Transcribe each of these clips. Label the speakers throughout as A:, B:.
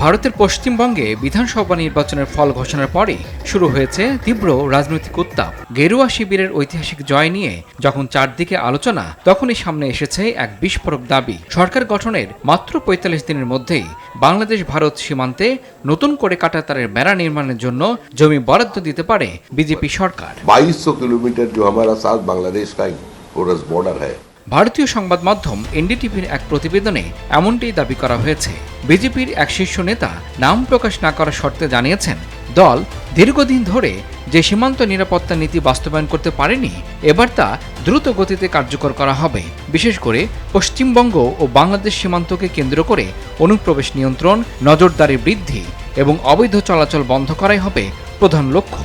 A: ভারতের পশ্চিমবঙ্গে বিধানসভা নির্বাচনের ফল ঘোষণার পরে শুরু হয়েছে তীব্র রাজনৈতিক উত্তাপ। গেরুয়া শিবিরের ঐতিহাসিক জয় নিয়ে যখন চারদিকে আলোচনা, তখনই সামনে এসেছে এক বিস্ফোরক দাবি। সরকার গঠনের মাত্র ৪৫ দিনের মধ্যেই বাংলাদেশ ভারত সীমান্তে নতুন করে কাঁটাতারের বেড়া নির্মাণের জন্য জমি বরাদ্দ দিতে পারে বিজেপি সরকার।
B: 2200 किलोमीटर जो हमारा साथ बांग्लादेश का पोरस बॉर्डर है।
A: ভারতীয় সংবাদ মাধ্যম এনডিটিভির এক প্রতিবেদনে এমনটাই দাবি করা হয়েছে। বিজেপির এক শীর্ষ নেতা নাম প্রকাশ না করার শর্তে জানিয়েছেন, দল দীর্ঘদিন ধরে যে সীমান্ত নিরাপত্তা নীতি বাস্তবায়ন করতে পারেনি, এবার তা দ্রুত গতিতে কার্যকর করা হবে। বিশেষ করে পশ্চিমবঙ্গ ও বাংলাদেশ সীমান্তকে কেন্দ্র করে অনুপ্রবেশ নিয়ন্ত্রণ, নজরদারি বৃদ্ধি এবং অবৈধ চলাচল বন্ধ করাই হবে প্রধান লক্ষ্য।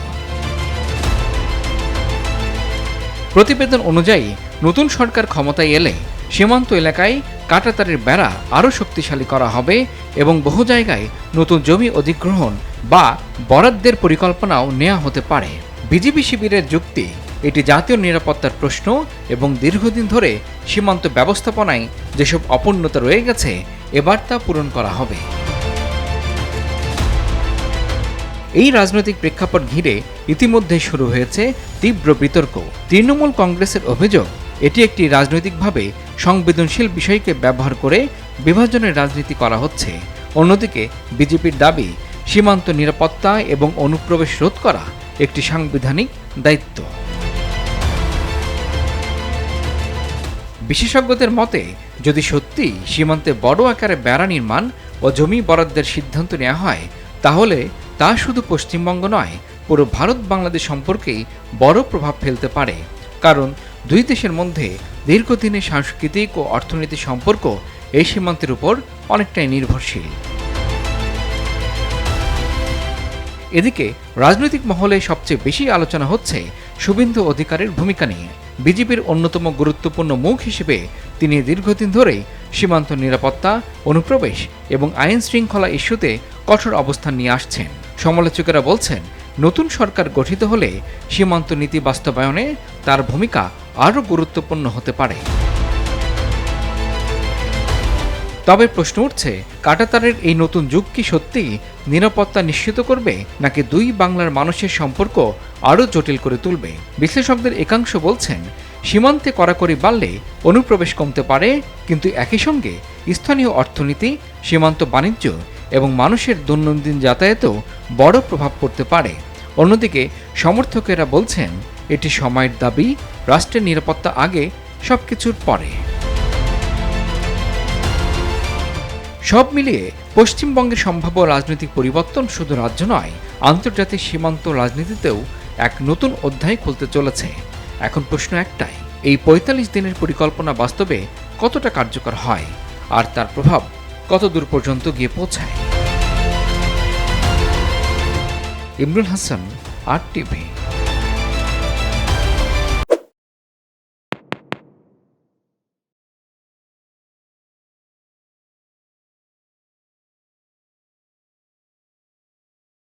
A: প্রতিবেদন অনুযায়ী নতুন সরকার ক্ষমতায় এলে সীমান্ত এলাকায় কাঁটাতারের বেড়া আরও শক্তিশালী করা হবে এবং বহু জায়গায় নতুন জমি অধিগ্রহণ বা বরাদ্দের পরিকল্পনাও নেওয়া হতে পারে। বিজেপি শিবিরের যুক্তি, এটি জাতীয় নিরাপত্তার প্রশ্ন এবং দীর্ঘদিন ধরে সীমান্ত ব্যবস্থাপনায় যেসব অপূর্ণতা রয়ে গেছে, এবার তা পূরণ করা হবে। এই রাজনৈতিক প্রেক্ষাপট ঘিরে ইতিমধ্যে শুরু হয়েছে তীব্র বিতর্ক। তৃণমূল কংগ্রেসের অভিযোগ, এটি একটি রাজনৈতিকভাবে সংবেদনশীল বিষয়কে ব্যবহার করে বিভাজনের রাজনীতি করা হচ্ছে। অন্যদিকে বিজেপির দাবি, সীমান্ত নিরাপত্তা এবং অনুপ্রবেশ রোধ করা একটি সাংবিধানিক দায়িত্ব। বিশেষজ্ঞদের মতে, যদি সত্যি সীমান্তে বড় আকারে বেড়া নির্মাণ ও জমি বরাদ্দের সিদ্ধান্ত নেওয়া হয়, তাহলে তা শুধু পশ্চিমবঙ্গ নয়, পুরো ভারত বাংলাদেশ সম্পর্কেই বড় প্রভাব ফেলতে পারে। কারণ দুই দেশের মধ্যে দীর্ঘদিনের সাংস্কৃতিক ও অর্থনৈতিক সম্পর্ক এই সীমান্তের উপর অনেকটাই নির্ভরশীল। এদিকে রাজনৈতিক মহলে সবচেয়ে বেশি আলোচনা হচ্ছে শুভেন্দু অধিকারীর ভূমিকা নিয়ে। বিজেপির অন্যতম গুরুত্বপূর্ণ মুখ হিসেবে তিনি দীর্ঘদিন ধরে সীমান্ত নিরাপত্তা, অনুপ্রবেশ এবং আইন শৃঙ্খলা ইস্যুতে কঠোর অবস্থান নিয়ে আসছেন। সমালোচকেরা বলছেন, নতুন সরকার গঠিত হলে সীমান্ত নীতি বাস্তবায়নে তার ভূমিকা আরও গুরুত্বপূর্ণ হতে পারে। তবে প্রশ্ন উঠছে, কাঁটাতারের এই নতুন যুগ কি সত্যিই নিরাপত্তা নিশ্চিত করবে, নাকি দুই বাংলার মানুষের সম্পর্ক আরও জটিল করে তুলবে? বিশ্লেষকদের একাংশ বলছেন, সীমান্তে কড়াকড়ি বাড়লে অনুপ্রবেশ কমতে পারে, কিন্তু একই সঙ্গে স্থানীয় অর্থনীতি, সীমান্ত বাণিজ্য এবং মানুষের দৈনন্দিন যাতায়াতেও বড় প্রভাব পড়তে পারে। অন্যদিকে সমর্থকেরা বলছেন, এটি সময়ের দাবি, রাষ্ট্রের নিরাপত্তা আগে, সবকিছুর পরে। সব মিলিয়ে পশ্চিমবঙ্গের সম্ভাব্য রাজনৈতিক পরিবর্তন শুধু রাজ্য নয়, আন্তর্জাতিক সীমান্ত রাজনীতিতেও এক নতুন অধ্যায় খুলতে চলেছে। এখন প্রশ্ন একটাই, এই ৪৫ দিনের পরিকল্পনা বাস্তবে কতটা কার্যকর হয়, আর তার প্রভাব কত দূর পর্যন্ত গিয়ে পৌঁছায়? ইমরুল হাসান, RTV।